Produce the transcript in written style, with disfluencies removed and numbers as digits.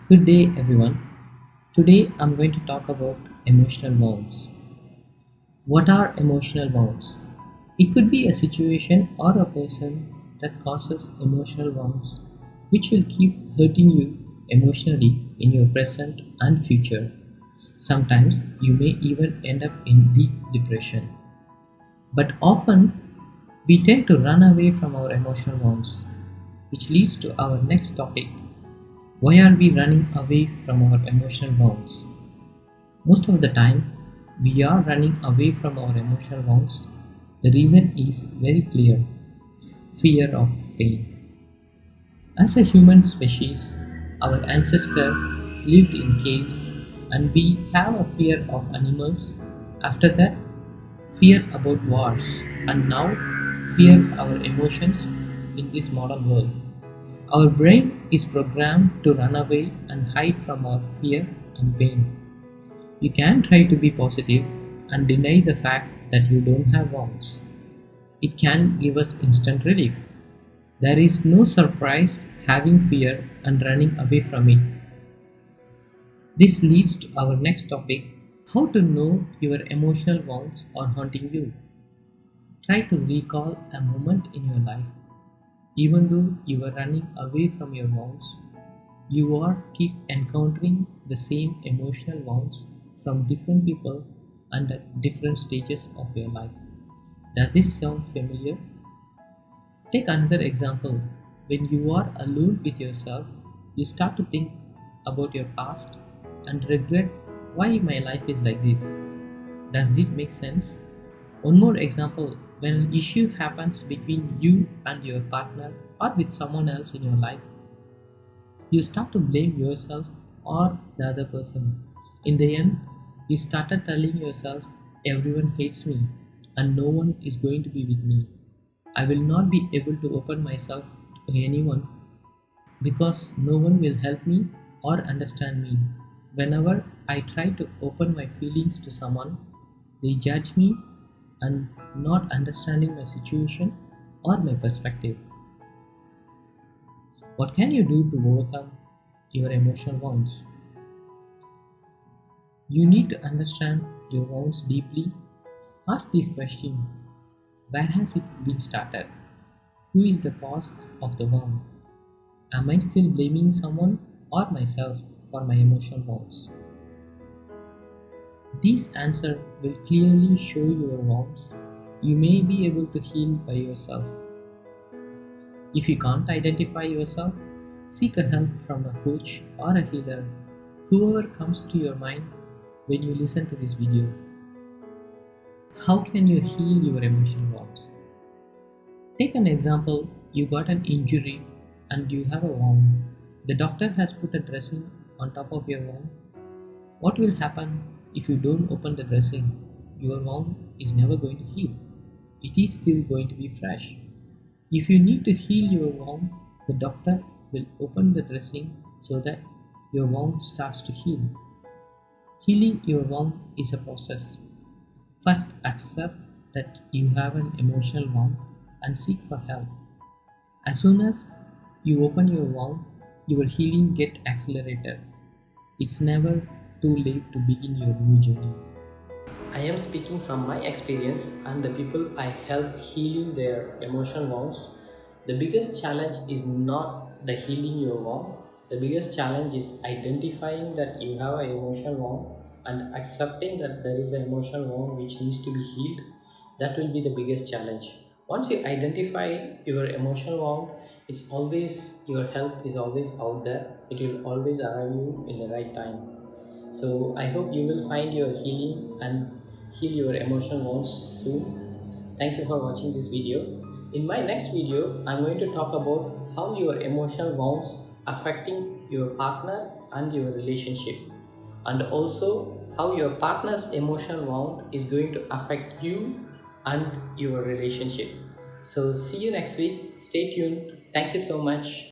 Good day, everyone. Today I'm going to talk about emotional wounds. What are emotional wounds? It could be a situation or a person that causes emotional wounds, which will keep hurting you emotionally in your present and future. Sometimes you may even end up in deep depression. But often we tend to run away from our emotional wounds, which leads to our next topic. Why are we running away from our emotional wounds? Most of the time, we are running away from our emotional wounds. The reason is very clear: fear of pain. As a human species, our ancestors lived in caves and we have a fear of animals. After that, fear about wars, and now fear our emotions in this modern world. Our brain is programmed to run away and hide from our fear and pain. You can try to be positive and deny the fact that you don't have wounds. It can give us instant relief. There is no surprise having fear and running away from it. This leads to our next topic: how to know your emotional wounds are haunting you. Try to recall a moment in your life. Even though you are running away from your wounds, you are keep encountering the same emotional wounds from different people and at different stages of your life. Does this sound familiar? Take another example. When you are alone with yourself, you start to think about your past and regret why my life is like this. Does it make sense? One more example: when an issue happens between you and your partner or with someone else in your life, you start to blame yourself or the other person. In the end, you started telling yourself, everyone hates me and no one is going to be with me. I will not be able to open myself to anyone because no one will help me or understand me. Whenever I try to open my feelings to someone, they judge me and not understanding my situation or my perspective. What can you do to overcome your emotional wounds? You need to understand your wounds deeply. Ask this question: where has it been started? Who is the cause of the wound? Am I still blaming someone or myself for my emotional wounds? This answer will clearly show your wounds. You may be able to heal by yourself. If you can't identify yourself, seek a help from a coach or a healer, whoever comes to your mind when you listen to this video. How can you heal your emotional wounds? Take an example: you got an injury and you have a wound. The doctor has put a dressing on top of your wound. What will happen if you don't open the dressing? Your wound is never going to heal. It is still going to be fresh. If you need to heal your wound, the doctor will open the dressing so that your wound starts to heal. Healing your wound is a process. First, accept that you have an emotional wound and seek for help. As soon as you open your wound, your healing get accelerated. It's never too late to begin your new journey. I am speaking from my experience and the people I help healing their emotional wounds. The biggest challenge is not the healing your wound. The biggest challenge is identifying that you have an emotional wound and accepting that there is an emotional wound which needs to be healed. That will be the biggest challenge. Once you identify your emotional wound, it's always your help is always out there. It will always arrive you in the right time. So I hope you will find your healing and heal your emotional wounds soon. Thank you for watching this video. In my next video, I'm going to talk about how your emotional wounds affecting your partner and your relationship, and also how your partner's emotional wound is going to affect you and your relationship. So see you next week. Stay tuned. Thank you so much.